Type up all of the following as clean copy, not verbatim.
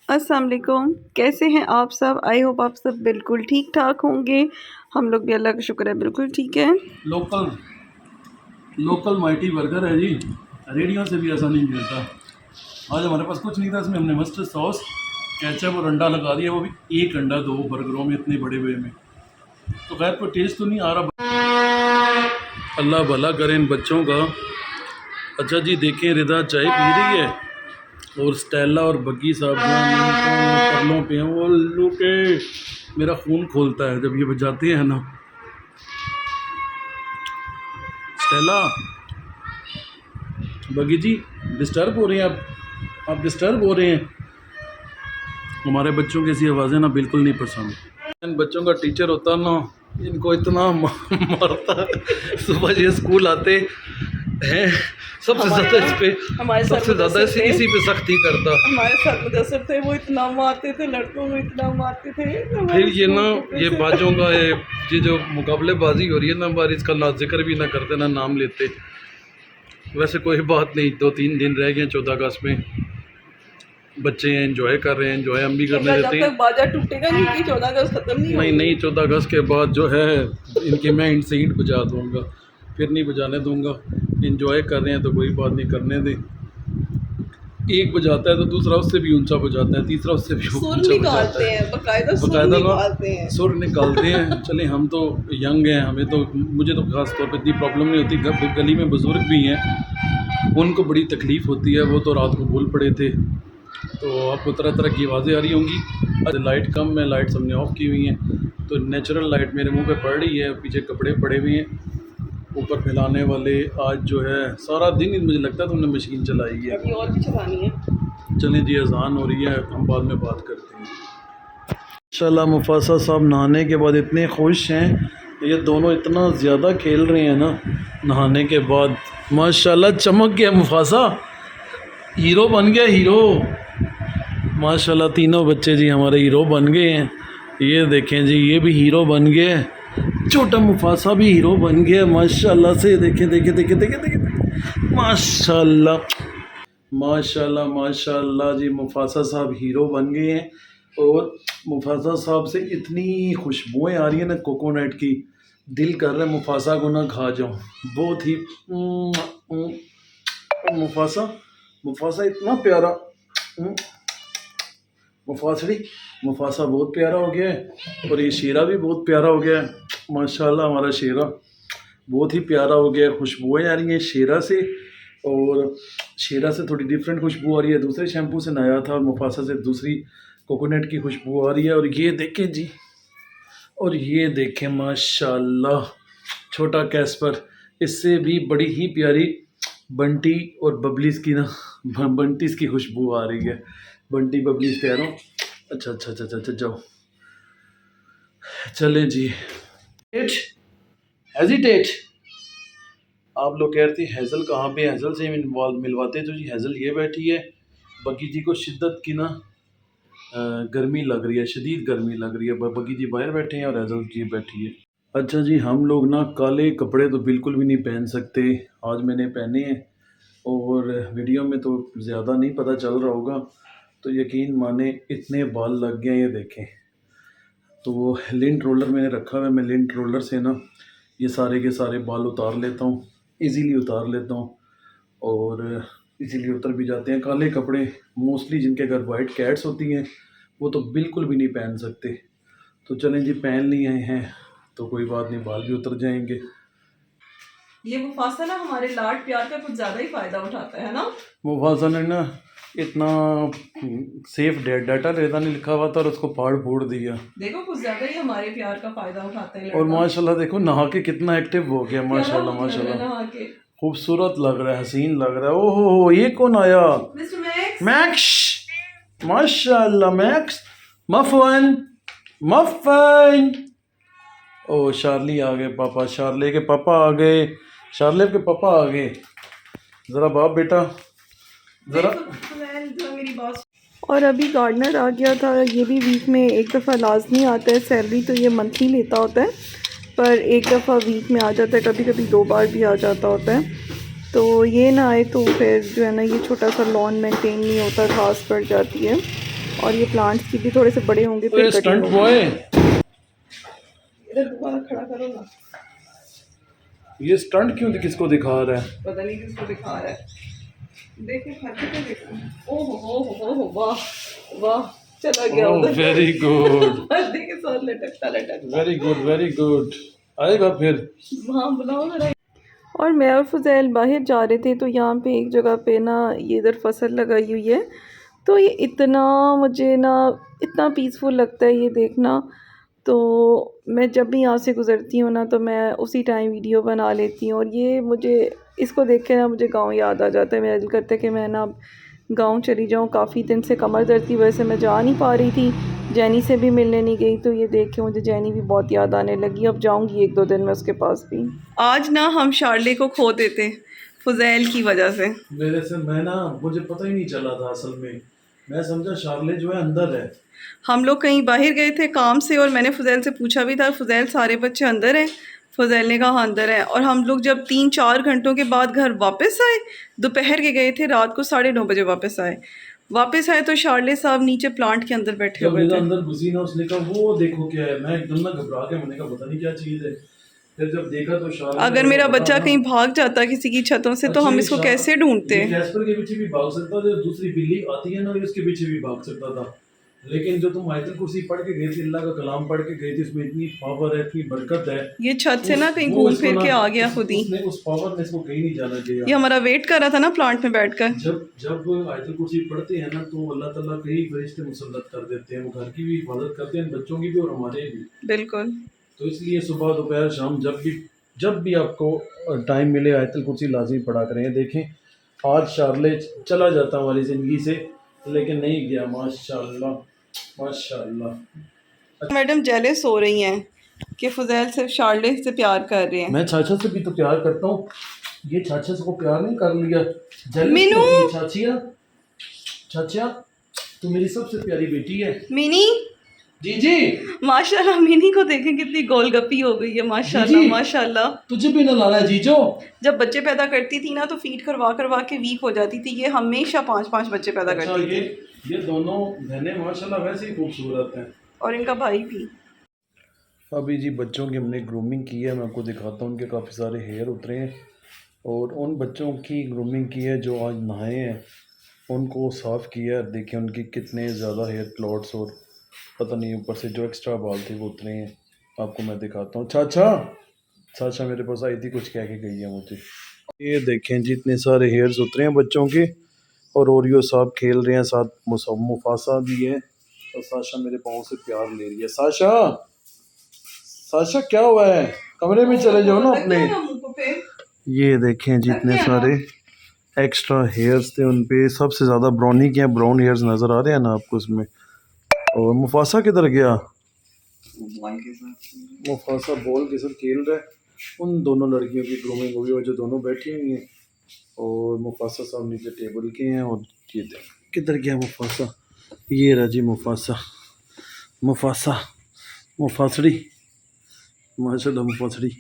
अस्सलाम वालेकुम, कैसे हैं आप सब? आई होप आप सब बिल्कुल ठीक ठाक होंगे। हम लोग भी अल्लाह का शुक्र है बिल्कुल ठीक है। लोकल लोकल माइटी बर्गर है जी, रेडियो से भी ऐसा नहीं मिलता। आज हमारे पास कुछ नहीं था, इसमें हमने मस्टर्ड सॉस, केचप और अंडा लगा दिया, वो भी एक अंडा 2 बर्गरों में, इतने बड़े वे में। तो खैर कोई टेस्ट तो नहीं आ रहा। अल्लाह भला करे इन बच्चों का। अच्छा जी, देखें रिदा चाय पी रही है और स्टेला और बग्गी साहब जो हैं परलों पे हैं। वो लुके मेरा खून खोलता है जब ये बजाते हैं ना। स्टेला, बगी जी डिस्टर्ब हो रहे हैं आप डिस्टर्ब हो रहे हैं। हमारे बच्चों की ऐसी आवाज़ें ना बिल्कुल नहीं पसंद। इन बच्चों का टीचर होता ना, इनको इतना मारता है। सुबह ये स्कूल आते हैं, सबसे ज़्यादा इस पे सबसे ज़्यादा इसी पे सख्ती करता। हमारे साथ मुदस्सिर थे, वो इतना मारते थे, लड़कों को इतना मारते थे। फिर ये ना ये बाजों का ये जो मुकाबलेबाजी हो रही है ना हमारी, इसका ना जिक्र भी ना करते ना नाम लेते। वैसे कोई बात नहीं, 2-3 दिन रह गए 14 अगस्त में, बच्चे एंजॉय कर रहे हैं, एंजॉय हम भी करने देते हैं। बाजा टूटेगा नहीं कि 14 अगस्त खत्म नहीं 14 अगस्त के बाद जो है इनके मैं इंट से इंट बजा दूँगा, फिर नहीं बजाने दूँगा। एंजॉय कर रहे हैं तो कोई बात नहीं, करने दें। एक बजाता है तो दूसरा उससे भी ऊंचा बजाता है, तीसरा उससे भी ऊंचा बजाता है, बाकायदा सुर निकालते हैं। चलें, हम तो यंग हैं, हमें तो, मुझे तो ख़ास तौर पे इतनी प्रॉब्लम नहीं होती। गली में बुज़ुर्ग भी हैं, उनको बड़ी तकलीफ़ होती है, वो तो रात को भूल पड़े थे। तो आपको तरह तरह की आवाज़ें आ रही होंगी। आज लाइट कम है, लाइट हमने ऑफ़ की हुई हैं, तो नेचुरल लाइट मेरे मुंह पे पड़ रही है। पीछे कपड़े पड़े हुए हैं ऊपर फैलाने वाले। आज जो है सारा दिन ही मुझे लगता है तुमने मशीन चलाई है, अभी और भी चलानी है। चलें जी, अजान हो रही है, हम बाद में बात करते हैं। इंशाल्लाह मुफासा साहब नहाने के बाद इतने खुश हैं, ये दोनों इतना ज़्यादा खेल रहे हैं ना नहाने के बाद। माशाल्लाह चमक गया मुफासा, हीरो बन गया, हीरो। माशाल्लाह तीनों बच्चे जी हमारे हीरो बन गए हैं। ये देखें जी, ये भी हीरो बन गए, छोटा मुफासा भी हीरो बन गया माशाल्लाह से। देखें देखें देखें देखें देखें, माशाल्लाह माशाल्लाह माशाल्लाह जी, मुफासा साहब हीरो बन गए हैं। और मुफासा साहब से इतनी खुशबुएं आ रही है ना कोकोनट की, दिल कर रहा है मुफासा को ना खा जाऊं। बहुत ही मुफासा मुफासा इतना प्यारा, मुफासड़ी मुफासा बहुत प्यारा हो गया है, और ये शेरा भी बहुत प्यारा हो गया है। माशाल्लाह हमारा शेरा बहुत ही प्यारा हो गया है। खुशबुएं आ रही हैं शेरा से, और शेरा से थोड़ी डिफरेंट खुशबू आ रही है, दूसरे शैम्पू से नया था, और मुफासा से दूसरी कोकोनट की खुशबू आ रही है। और ये देखें जी, और ये देखें माशाल्लाह छोटा कैस्पर, इससे भी बड़ी ही प्यारी बंटी और बबलीज की ना, बंटीज़ की खुशबू आ रही है। बंटी बबलीज कह रहा हूँ। अच्छा अच्छा अच्छा अच्छा, जाओ चलें जी। हेजिटेट, आप लोग कह रहे थे हैज़ल कहाँ पे, हैज़ल से मिलवाते तो जी हैज़ल ये बैठी है। बगी जी को शिद्दत की ना गर्मी लग रही है, शदीद गर्मी लग रही है। बगी जी बाहर बैठे हैं और हैज़ल जी बैठी है। अच्छा जी, हम लोग ना काले कपड़े तो बिल्कुल भी नहीं पहन सकते, आज मैंने पहने हैं, और वीडियो में तो ज़्यादा नहीं पता चल रहा होगा, तो यकीन माने इतने बाल लग गए हैं, ये देखें। तो लिंट रोलर मैंने रखा हुआ है, मैं लिंट रोलर से ना ये सारे के सारे बाल उतार लेता हूँ, इजीली उतार लेता हूँ, और इजीली उतर भी जाते हैं। काले कपड़े मोस्टली जिनके घर वाइट कैट्स होती हैं वो तो बिल्कुल भी नहीं पहन सकते। तो चलें जी, पहन लिए हैं तो कोई बात नहीं, बाल भी उतर जाएंगे। ये मुफासा ना हमारे लाड प्यार का कुछ ज़्यादा ही फ़ायदा उठाता है ना। मुफासा ने ना इतना सेफ डाटा लेता नहीं लिखा हुआ था, और उसको फाड़ फोड़ दिया। देखो कुछ ज़्यादा ही हमारे प्यार का फ़ायदा उठाता है। और माशाल्लाह देखो नहा के कितना एक्टिव हो गया, माशाल्लाह माशाल्लाह, खूबसूरत लग रहा है, हसीन लग रहा है। ओहो, ये कौन आया? मैक्स, माशाल्लाह मैक्स, मफन मफन। ओ शार्ली आ गए पापा, शार्ले के पापा आ गए, शार्ले के पापा आ गए। ज़रा बाप बेटा ज़रा। मेरी बात। और अभी गार्डनर आ गया था, ये भी वीक में एक दफ़ा लाजमी आता है, सैलरी तो ये मंथली लेता होता है, पर एक दफ़ा वीक में आ जाता है, कभी कभी 2 बार भी आ जाता होता है। तो ये ना आए तो फिर जो है ना ये छोटा सा लॉन मेंटेन नहीं होता, घास पड़ जाती है। और ये प्लांट्स की भी थोड़े से बड़े होंगे फिर कटिंग स्टंट होगी। बॉय, इधर दोबारा खड़ा करो ना। ये स्टंट क्यों किसको दिखा रहा है? पता नहीं किसको दिखा रहा है। देखो हरकतें देखो। ओहो वाह वाह, चला गया उधर। वेरी गुड, पर्दे के साथ लटकता। Very good, very good. आएगा फिर। हाँ बुलाओ जरा। और मैं और फुज़ैल बाहर जा रहे थे तो यहाँ पे एक जगह पे ना ये इधर फसल लगाई हुई है, तो ये इतना मुझे ना इतना पीसफुल लगता है ये देखना। तो मैं जब भी यहाँ से गुज़रती हूँ ना तो मैं उसी टाइम वीडियो बना लेती हूँ, और ये मुझे इसको देख के ना मुझे गांव याद आ जाता है। मेरा दिल करता है कि मैं ना गांव चली जाऊँ। काफ़ी दिन से कमर दर्द की वजह से मैं जा नहीं पा रही थी, जैनी से भी मिलने नहीं गई, तो ये देख के मुझे जैनी भी बहुत याद आने लगी। अब जाऊँगी 1-2 दिन में उसके पास भी। आज ना हम शार्ले को खो देते फुज़ैल की वजह से। मेरे से मुझे पता ही नहीं चला था असल में, मैं समझा शार्ले जो है अंदर है। हम लोग कहीं बाहर गए थे काम से और मैंने फुज़ैल से पूछा भी था, फुज़ैल सारे बच्चे अंदर हैं? फुज़ैल ने कहा हाँ अंदर है। और हम लोग जब 3-4 घंटों के बाद घर वापस आए, दोपहर के गए थे, रात को 9:30 बजे वापस आए तो शार्ले साहब नीचे प्लांट के अंदर बैठे हुए थे। अंदर घुसी ना, उसने कहा वो देखो क्या है। मैं एकदम ना घबरा के, मैंने कहा पता नहीं क्या चीज़ है। फिर जब देखा तो शार्ले, अगर मेरा बच्चा कहीं भाग जाता किसी की छतों से तो हम इसको कैसे ढूंढते? कैस्पर के पीछे भी भाग सकता था, दूसरी बिल्ली आती है ना उसके पीछे भी भाग सकता था। लेकिन जो तुम आयतुल कुर्सी पढ़ के गई थी, अल्लाह का कलाम पढ़ के गई थी, उसमें इतनी पावर है, इतनी बरकत है। ये छत से ना कहीं घूम फिर के आ गया खुद ही। उस पावर ने इसको कहीं नहीं जाना चाहिए। ये हमारा वेट कर रहा था ना प्लांट में बैठकर। जब आयतुल कुर्सी पढ़ते हैं ना तो अल्लाह ताला कई फरिश्ते मुसल्लत कर देते हैं, वो घर की भी हिफाजत करते हैं, बच्चों की भी और हमारे भी। बिल्कुल। तो इसलिए सुबह दोपहर शाम जब भी आपको टाइम मिले आयतुल कुर्सी लाजमी पढ़ा करें। देखें आज शार्ले चला जाता हमारी ज़िंदगी से, लेकिन नहीं गया। माशाल्लाह माशाल्लाह। मैडम जेलस हो रही हैं कि फुज़ैल सिर्फ शार्ले से प्यार कर रहे हैं। मैं चाचा से भी तो प्यार करता हूँ, ये चाचा से को प्यार नहीं कर लिया। मीनू, चाचिया तू मेरी सबसे प्यारी बेटी है। मिनी जी माशाल्लाह, मिनी को देखें कितनी गोलगप्पी हो गई है। माशाल्लाह माशाल्लाह। तुझे भी नलाना है जीजो। जब बच्चे पैदा करती थी ना तो फीड करवा के वीक हो जाती थी। ये हमेशा 5-5 बच्चे पैदा करती थी। ये दोनों बहनें माशाल्लाह वैसे ही खूबसूरत हैं, और इनका भाई भी। अभी जी बच्चों की हमने ग्रूमिंग की है, मैं आपको दिखाता हूँ। उनके काफ़ी सारे हेयर उतरे हैं, और उन बच्चों की ग्रूमिंग की है जो आज नहाए हैं, उनको साफ़ किया है। देखिए उनकी कितने ज़्यादा हेयर क्लॉट्स और पता नहीं ऊपर से जो एक्स्ट्रा बाल थे वो उतरे हैं। आपको मैं दिखाता हूँ। चाचा मेरे पास आई थी, कुछ कह के गई है मुझे। ये देखें जी इतने सारे हेयर्स उतरे हैं बच्चों के, और ओरियो साहब खेल रहे हैं साथ, मुफासा भी है, और साशा मेरे पाँव से प्यार ले रही है। साशा क्या हुआ है? कमरे में चले जाओ ना अपने। ये देखें जितने सारे एक्स्ट्रा हेयर्स थे उन पे, सबसे ज़्यादा ब्राउनी के ब्राउन हेयर्स नज़र आ रहे हैं ना आपको उसमें। और मुफासा किधर गया? मुफासा बॉल के साथ खेल रहा है। उन दोनों लड़कियों की ग्रूमिंग हुई और जो दोनों बैठी हुई हैं, और मुफासा साहब नीचे टेबल के हैं। और ये देख किधर गया मुफासा? ये रहा जी मुफासड़ी माशाल्लाह। मुफासड़ी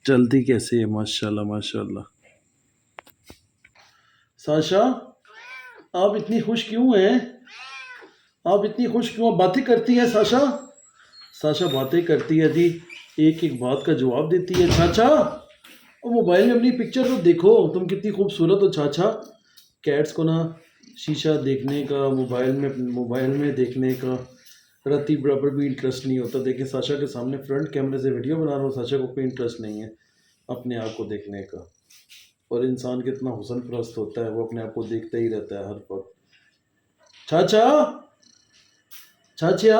चलती कैसे है? माशाल्लाह। साशा आप इतनी खुश क्यों हैं? बातें करती हैं साशा बातें करती है जी, एक एक बात का जवाब देती है। चाचा और मोबाइल में अपनी पिक्चर तो देखो, तुम कितनी खूबसूरत हो चाचा। कैट्स को ना शीशा देखने का, मोबाइल में देखने का रत्ती बराबर भी इंटरेस्ट नहीं होता। देखिए साशा के सामने फ्रंट कैमरे से वीडियो बना रहा हूँ, साशा को कोई इंटरेस्ट नहीं है अपने आप को देखने का। और इंसान कितना हुस्न परस्त होता है, वो अपने आप को देखता ही रहता है हर वक्त। चाचिया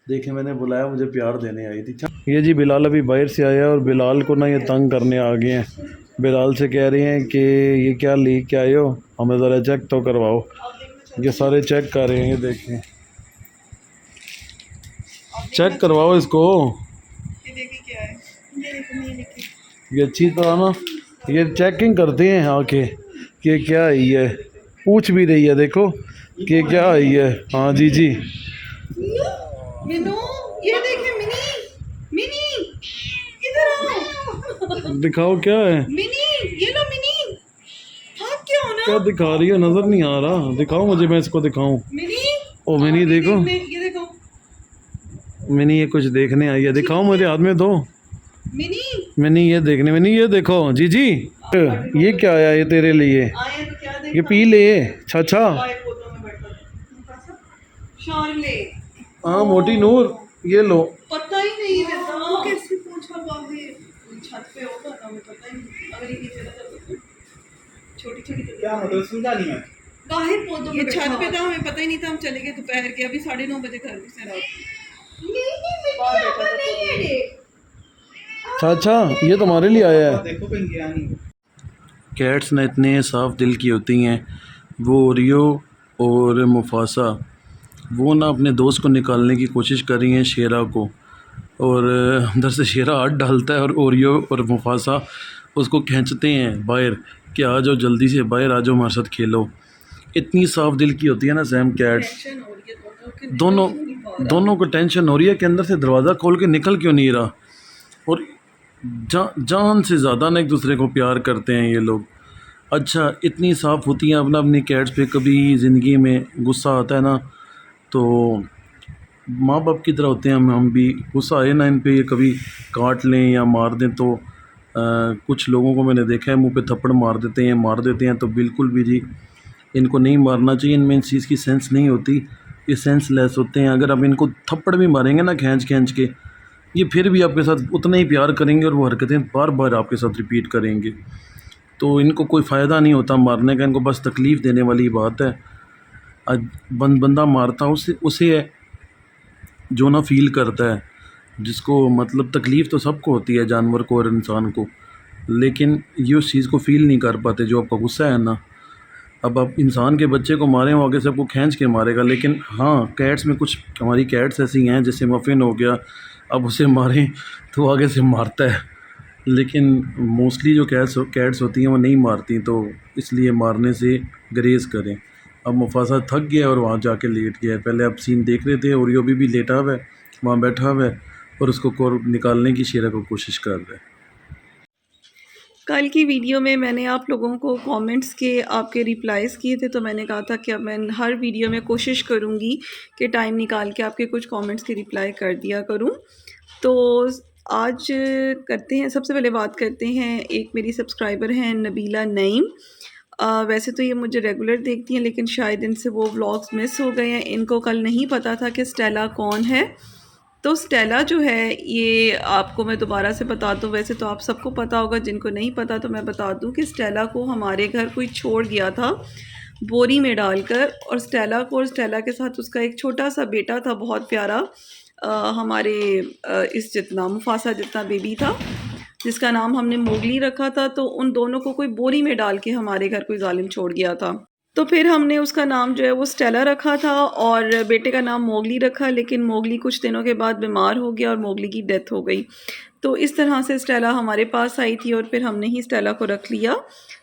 देखे मैंने बुलाया, मुझे प्यार देने आई थी। ये जी बिलाल अभी बाहर से आया, और बिलाल को ना ये तंग करने आ गए हैं। बिलाल से कह रहे हैं कि ये क्या लेके आए हो, हमें ज़रा चेक तो करवाओ। ये सारे चेक कर रहे हैं, ये देखें चेक करवाओ इसको। ये अच्छी तरह ना ये चेकिंग करते हैं आके कि क्या आई है, पूछ भी रही है देखो कि क्या आई है। हाँ जी मिनू, ये देखें मिनी इधर आओ। दिखाओ क्या है। मिनी, ये लो मिनी। क्या दिखा रही हो, नजर नहीं आ रहा, दिखाओ मुझे, मैं इसको दिखाऊं। मिनी, ओ मिनी देखो, ये देखो मिनी ये कुछ देखने आई है, दिखाओ मुझे, हाथ में दो। मिनी, मिनी ये देखने, मिनी ये देखो जी जी, ये क्या आया ये तेरे लिए, आए तो क्या ये पी ले। अच्छा शार्ले, हाँ मोटी नूर, ये लो। पता ही नहीं रहता वो कैसे पूछा बाहर छत पे होगा ना, हमें पता ही नहीं। अगर ये नीचे लगा तो छोटी छोटी क्या मतलब समझा नहीं मैं। बाहर पौधों में छत पे था, हमें पता ही नहीं था, हम चले गए दोपहर के, अभी 9:30 बजे घर से रात अच्छा ये तुम्हारे लिए आया है। देखो कहीं गया नहीं। कैट्स ना इतने साफ दिल की होती हैं, वो ओरियो और मुफासा वो ना अपने दोस्त को निकालने की कोशिश कर रही हैं शेरा को, और अंदर से शेरा हाथ डालता है और ओरियो और मुफासा उसको खींचते हैं बाहर कि आ जाओ जल्दी से बाहर आ जाओ, हमारे साथ खेलो। इतनी साफ दिल की होती है ना सैम कैट्स, दोनों को टेंशन हो रही है कि अंदर से दरवाज़ा खोल के निकल क्यों नहीं रहा, और जान से ज़्यादा ना एक दूसरे को प्यार करते हैं ये लोग। अच्छा इतनी साफ़ होती हैं अपना अपनी कैट्स पे, कभी ज़िंदगी में गुस्सा आता है ना तो माँ बाप की तरह होते हैं हम भी, गुस्सा आए ना इन पे ये कभी काट लें या मार दें तो कुछ लोगों को मैंने देखा है मुंह पे थप्पड़ मार देते हैं, मार देते हैं, तो बिल्कुल भी जी इनको नहीं मारना चाहिए, इनमें इस चीज़ की सेंस नहीं होती, ये सेंस लेस होते हैं। अगर आप इनको थप्पड़ भी मारेंगे ना खींच खींच के, ये फिर भी आपके साथ उतना ही प्यार करेंगे और वो हरकतें बार बार आपके साथ रिपीट करेंगे, तो इनको कोई फ़ायदा नहीं होता मारने का, इनको बस तकलीफ़ देने वाली बात है। आज बंदा मारता उसे है जो ना फील करता है, जिसको मतलब तकलीफ़ तो सबको होती है, जानवर को और इंसान को, लेकिन ये उस चीज़ को फ़ील नहीं कर पाते जो आपका गुस्सा है ना। अब आप इंसान के बच्चे को मारें वो आगे से आपको खींच के मारेगा, लेकिन हाँ कैट्स में कुछ हमारी कैट्स ऐसी हैं, जैसे मफ़िन हो गया, अब उसे मारें तो आगे से मारता है, लेकिन मोस्टली जो कैट्स होती हैं वो नहीं मारती, तो इसलिए मारने से ग्रेज़ करें। अब मुफासा थक गया और वहाँ जाके लेट गया है, पहले आप सीन देख रहे थे, और यो भी लेटा हुआ है वहाँ बैठा हुआ है और उसको निकालने की शेरा को कोशिश कर रहा है। कल की वीडियो में मैंने आप लोगों को कमेंट्स के आपके रिप्लाइज़ किए थे, तो मैंने कहा था कि अब मैं हर वीडियो में कोशिश करूँगी कि टाइम निकाल के आपके कुछ कमेंट्स के रिप्लाई कर दिया करूँ। तो आज करते हैं, सबसे पहले बात करते हैं, एक मेरी सब्सक्राइबर हैं नबीला नईम। वैसे तो ये मुझे रेगुलर देखती हैं, लेकिन शायद इनसे वो व्लॉग्स मिस हो गए हैं, इनको कल नहीं पता था कि स्टेला कौन है। तो स्टेला जो है ये आपको मैं दोबारा से बता दूं, वैसे तो आप सबको पता होगा, जिनको नहीं पता तो मैं बता दूं कि स्टेला को हमारे घर कोई छोड़ गया था बोरी में डालकर, और स्टेला को और स्टेला के साथ उसका एक छोटा सा बेटा था बहुत प्यारा, हमारे इस जितना मुफासा जितना बेबी था, जिसका नाम हमने मोगली रखा था। तो उन दोनों को कोई बोरी में डाल के हमारे घर कोई जालिम छोड़ गया था, तो फिर हमने उसका नाम जो है वो स्टेला रखा था और बेटे का नाम मोगली रखा, लेकिन मोगली कुछ दिनों के बाद बीमार हो गया और मोगली की डेथ हो गई। तो इस तरह से स्टेला हमारे पास आई थी और फिर हमने ही स्टेला को रख लिया।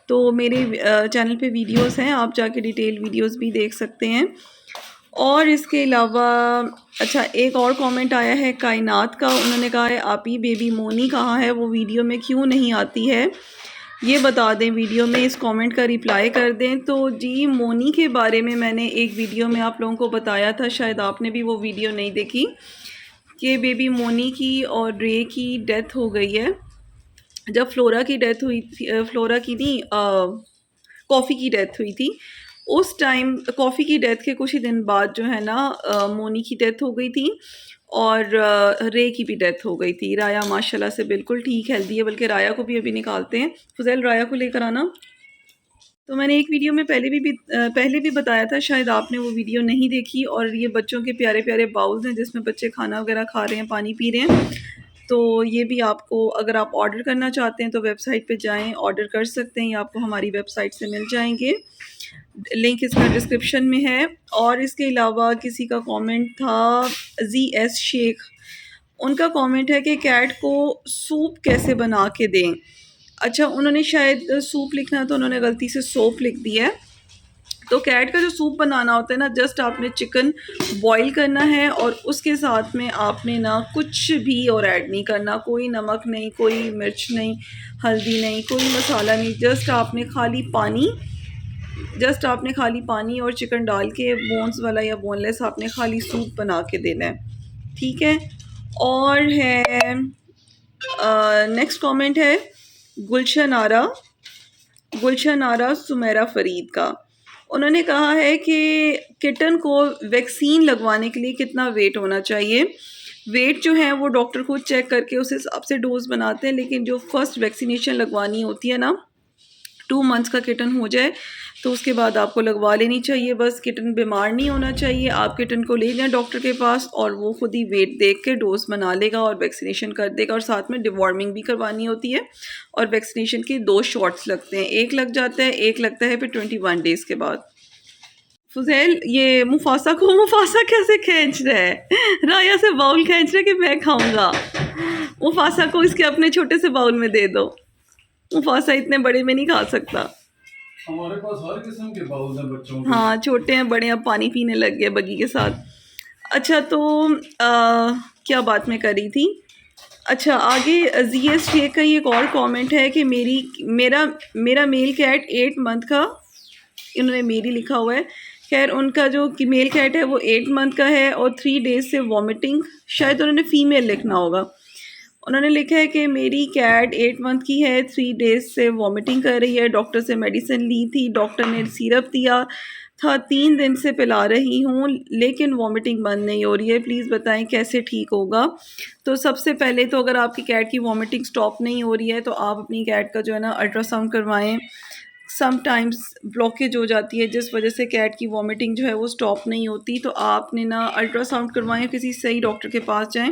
तो मेरे चैनल पे वीडियोस हैं, आप जाके डिटेल वीडियोस भी देख सकते हैं। और इसके अलावा अच्छा एक और कमेंट आया है कायनात का, उन्होंने कहा है आप ही बेबी मोनी कहाँ है, वो वीडियो में क्यों नहीं आती है, ये बता दें, वीडियो में इस कमेंट का रिप्लाई कर दें। तो जी मोनी के बारे में मैंने एक वीडियो में आप लोगों को बताया था, शायद आपने भी वो वीडियो नहीं देखी, कि बेबी मोनी की और रे की डेथ हो गई है। जब फ्लोरा की डेथ हुई थी, फ्लोरा की नहीं, कॉफ़ी की डेथ हुई थी, उस टाइम कॉफ़ी की डेथ के कुछ ही दिन बाद जो है ना मोनी की डेथ हो गई थी और रे की भी डेथ हो गई थी। राया माशाल्लाह से बिल्कुल ठीक हेल्दी है, बल्कि राया को भी अभी निकालते हैं, फुजैल राया को लेकर आना। तो मैंने एक वीडियो में पहले भी बताया था, शायद आपने वो वीडियो नहीं देखी, और ये बच्चों के प्यारे प्यारे बाउल्स हैं जिसमें बच्चे खाना वगैरह खा रहे हैं, पानी पी रहे हैं। तो ये भी आपको, अगर आप ऑर्डर करना चाहते हैं तो वेबसाइट पे जाएं, ऑर्डर कर सकते हैं, ये आपको हमारी वेबसाइट से मिल जाएंगे, लिंक इसका डिस्क्रिप्शन में है। और इसके अलावा किसी का कमेंट था ZS शेख, उनका कमेंट है कि कैट को सूप कैसे बना के दें। अच्छा उन्होंने शायद सूप लिखना तो उन्होंने गलती से सोप लिख दिया है। तो कैट का जो सूप बनाना होता है ना, जस्ट आपने चिकन बॉईल करना है और उसके साथ में आपने ना कुछ भी और ऐड नहीं करना, कोई नमक नहीं, कोई मिर्च नहीं, हल्दी नहीं, कोई मसाला नहीं, जस्ट आपने खाली पानी जस्ट आपने खाली पानी और चिकन डाल के बोन्स वाला या बोनलेस आपने खाली सूप बना के देना है, ठीक है। और है नेक्स्ट कमेंट है गुलशन आरा सुमेरा फरीद का। उन्होंने कहा है कि किटन को वैक्सीन लगवाने के लिए कितना वेट होना चाहिए। वेट जो है वो डॉक्टर खुद चेक करके उस हिसाब से डोज बनाते हैं, लेकिन जो फर्स्ट वैक्सीनेशन लगवानी होती है ना, 2 मंथ्स का किटन हो जाए तो उसके बाद आपको लगवा लेनी चाहिए। बस किटन बीमार नहीं होना चाहिए। आप किटन को ले जाएं डॉक्टर के पास और वो खुद ही वेट देख के डोज बना लेगा और वैक्सीनेशन कर देगा। और साथ में डिवॉर्मिंग भी करवानी होती है और वैक्सीनेशन के 2 शॉट्स लगते हैं, एक लग जाता है, एक लगता है फिर 21 डेज़ के बाद। फुजैल ये मुफासा कैसे खींच रहा है? राया से बाउल खींच रहा है कि मैं खाऊंगा। मुफासा को इसके अपने छोटे से बाउल में दे दो। मुफासा इतने बड़े में नहीं खा सकता। हमारे पास हर किस्म के बाउल हैं बच्चों के। हाँ, छोटे हैं बड़े, अब पानी पीने लग गए बगी के साथ। अच्छा तो क्या बात मैं कर रही थी? अच्छा आगे जीएस शेख का एक और कमेंट है कि मेरा मेल कैट 8 मंथ का, इन्होंने मेरी लिखा हुआ है। खैर उनका जो कि मेल कैट है वो 8 मंथ का है और 3 डेज़ से वॉमिटिंग, शायद उन्होंने फ़ीमेल लिखना होगा। उन्होंने लिखा है कि मेरी कैट 8 मंथ की है, 3 डेज़ से वॉमिटिंग कर रही है। डॉक्टर से मेडिसिन ली थी, डॉक्टर ने सिरप दिया था, 3 दिन से पिला रही हूँ लेकिन वॉमिटिंग बंद नहीं हो रही है। प्लीज़ बताएं कैसे ठीक होगा। तो सबसे पहले तो अगर आपकी कैट की वॉमिटिंग स्टॉप नहीं हो रही है तो आप अपनी कैट का जो है ना अल्ट्रासाउंड करवाएं। समटाइम्स ब्लॉकेज हो जाती है जिस वजह से कैट की वॉमिटिंग जो है वो स्टॉप नहीं होती, तो आपने ना अल्ट्रासाउंड करवाएं, किसी सही डॉक्टर के पास जाएं।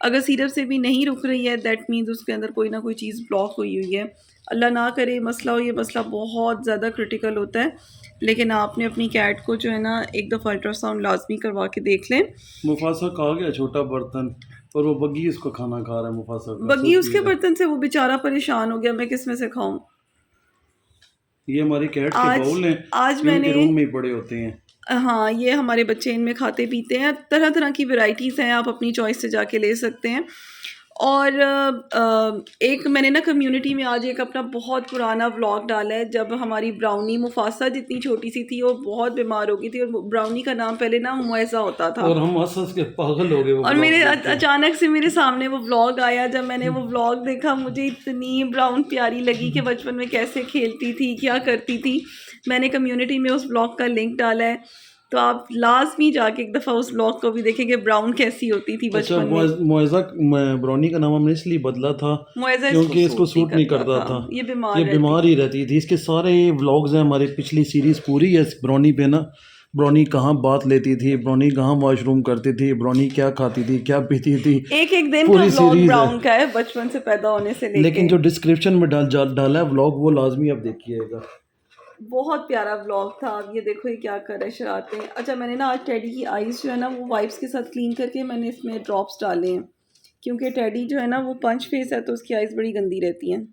अगर सिरप से भी नहीं रुक रही है दैट मीन्स उसके अंदर कोई ना कोई चीज़ ब्लॉक हुई है। अल्लाह ना करे मसला हो, ये मसला बहुत ज़्यादा क्रिटिकल होता है, लेकिन आपने अपनी कैट को जो है ना एक दफ़ा अल्ट्रासाउंड लाजमी करवा के देख लें। मुफासा खा गया छोटा बर्तन और वो बग्गी उसको खाना खा रहा है। मुफासा का बग्गी सब उसके पी रहा है। बर्तन से वो बेचारा परेशान हो गया, मैं किस में से खाऊं। ये हमारी कैट के आज बाउल हैं, आज ये उनके मैंने रूम में ही पड़े होते हैं। हाँ, ये हमारे बच्चे इनमें खाते पीते हैं। तरह तरह की वैरायटीज़ हैं, आप अपनी चॉइस से जाके ले सकते हैं। और एक मैंने ना कम्युनिटी में आज एक अपना बहुत पुराना व्लॉग डाला है, जब हमारी ब्राउनी मुफासा जितनी छोटी सी थी वो बहुत बीमार हो गई थी और ब्राउनी का नाम पहले ना मुआज़ा होता था और हम हंस के पागल हो गए वो और vlog मेरे देख के। अचानक से मेरे सामने वो व्लॉग आया। जब मैंने वो व्लॉग देखा मुझे इतनी ब्राउन प्यारी लगी कि बचपन में कैसे खेलती थी, क्या करती थी। मैंने कम्युनिटी में उस व्लॉग का लिंक डाला है, तो आप लाजमी जाके एक दफ़ा उस व्लॉग को भी देखेंगे ब्राउन कैसी होती थी अच्छा बचपन में। मुआज़ा ब्राउनी का नाम हमने इसलिए बदला था मुआज़ा क्योंकि इसको सूट नहीं करता था। ये बीमार ये बीमार ही रहती थी। इसके सारे व्लॉग्स हैं, हमारी पिछली सीरीज़ पूरी है इस ब्राउनी पे ना। ब्राउनी कहाँ बात लेती थी, ब्राउनी कहाँ वॉशरूम करती थी, ब्राउनी क्या खाती थी, क्या पीती थी, एक दिन का पूरी व्लॉग सीरीज ब्राउन है। का है बचपन से पैदा होने से लेके। लेकिन जो डिस्क्रिप्शन में डाला है व्लॉग वो लाजमी आप देखिएगा। बहुत प्यारा व्लॉग था। अब ये देखो ये क्या कर रहे हैं, शरारते हैं। अच्छा मैंने ना आज टेडी की आईज जो है ना वो वाइप्स के साथ क्लीन करके मैंने इसमें ड्रॉप्स डाले हैं, क्योंकि टेडी जो है ना वो पंच फेस है तो उसकी आईज बड़ी गंदी रहती हैं।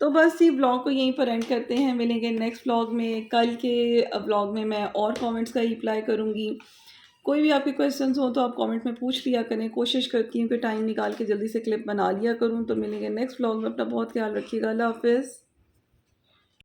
तो बस ये व्लॉग को यहीं पर एंड करते हैं। मिलेंगे नेक्स्ट व्लॉग में। कल के व्लॉग में मैं और कमेंट्स का रिप्लाई करूँगी। कोई भी आपके क्वेश्चंस हो तो आप कमेंट में पूछ लिया करें। कोशिश करती हूँ कि टाइम निकाल के जल्दी से क्लिप बना लिया करूँ। तो मिलेंगे नेक्स्ट व्लॉग में। अपना बहुत ख्याल रखिएगा। अल्लाह हाफिज़।